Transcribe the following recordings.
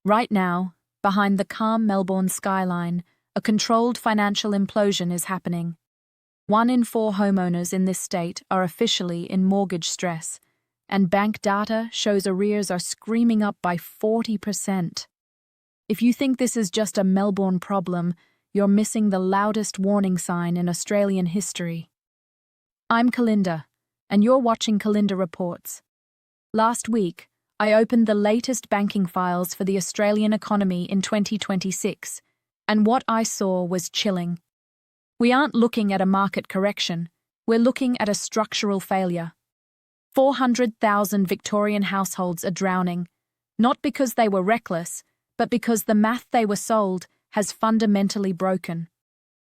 Right now, behind the calm Melbourne skyline, a controlled financial implosion is happening. 1 in 4 homeowners in this state are officially in mortgage stress, and bank data shows arrears are screaming up by 40%. If you think this is just a Melbourne problem, you're missing the loudest warning sign in Australian history. I'm Calinda, and you're watching Calinda Reports. Last week, I opened the latest banking files for the Australian economy in 2026, and what I saw was chilling. We aren't looking at a market correction, we're looking at a structural failure. 400,000 Victorian households are drowning, not because they were reckless, but because the math they were sold has fundamentally broken.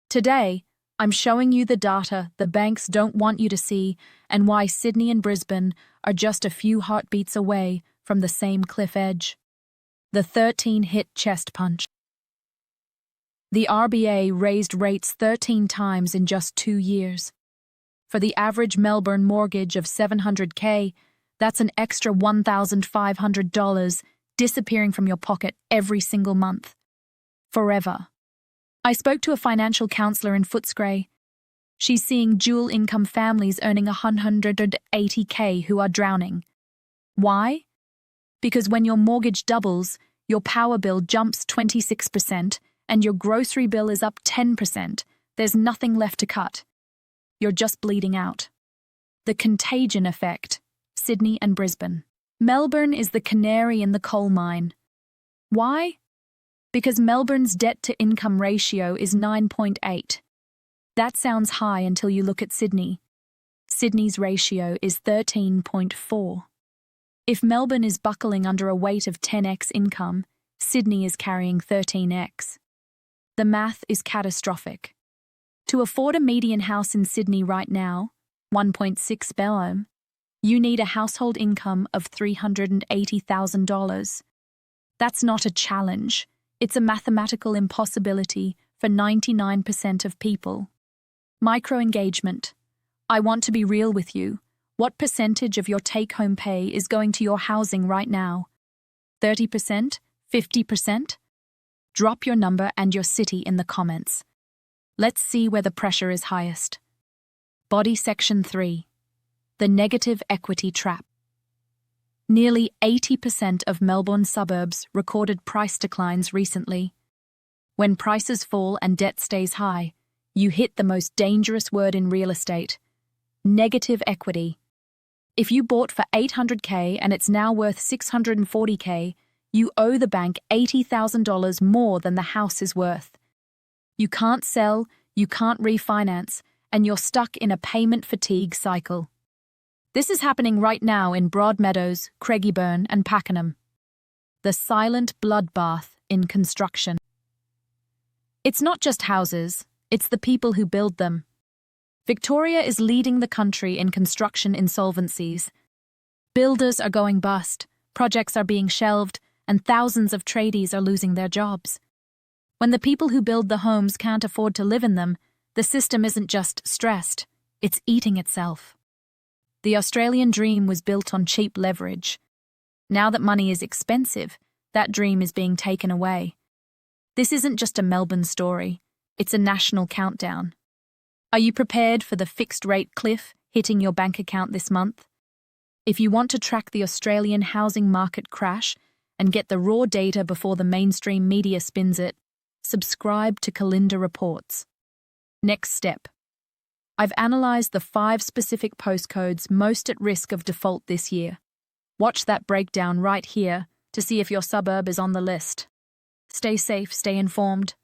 Today, I'm showing you the data the banks don't want you to see and why Sydney and Brisbane are just a few heartbeats away from the same cliff edge. The 13-hit chest punch. The RBA raised rates 13 times in just 2 years. For the average Melbourne mortgage of $700K, that's an extra $1,500 disappearing from your pocket every single month. Forever. I spoke to a financial counsellor in Footscray. She's seeing dual-income families earning $180K who are drowning. Why? Because when your mortgage doubles, your power bill jumps 26% and your grocery bill is up 10%. There's nothing left to cut. You're just bleeding out. The contagion effect. Sydney and Brisbane. Melbourne is the canary in the coal mine. Why? Because Melbourne's debt-to-income ratio is 9.8. That sounds high until you look at Sydney. Sydney's ratio is 13.4. If Melbourne is buckling under a weight of 10x income, Sydney is carrying 13x. The math is catastrophic. To afford a median house in Sydney right now, 1.6 million, you need a household income of $380,000. That's not a challenge. It's a mathematical impossibility for 99% of people. Micro-engagement. I want to be real with you. What percentage of your take-home pay is going to your housing right now? 30%? 50%? Drop your number and your city in the comments. Let's see where the pressure is highest. Body Section 3. The negative equity trap. Nearly 80% of Melbourne suburbs recorded price declines recently. When prices fall and debt stays high, you hit the most dangerous word in real estate: negative equity. If you bought for $800K and it's now worth $640K, you owe the bank $80,000 more than the house is worth. You can't sell, you can't refinance, and you're stuck in a payment fatigue cycle. This is happening right now in Broadmeadows, Craigieburn, and Pakenham. The silent bloodbath in construction. It's not just houses, it's the people who build them. Victoria is leading the country in construction insolvencies. Builders are going bust, projects are being shelved, and thousands of tradies are losing their jobs. When the people who build the homes can't afford to live in them, the system isn't just stressed, it's eating itself. The Australian dream was built on cheap leverage. Now that money is expensive, that dream is being taken away. This isn't just a Melbourne story, it's a national countdown. Are you prepared for the fixed-rate cliff hitting your bank account this month? If you want to track the Australian housing market crash and get the raw data before the mainstream media spins it, subscribe to Calinda Reports. Next step. I've analysed the 5 specific postcodes most at risk of default this year. Watch that breakdown right here to see if your suburb is on the list. Stay safe, stay informed.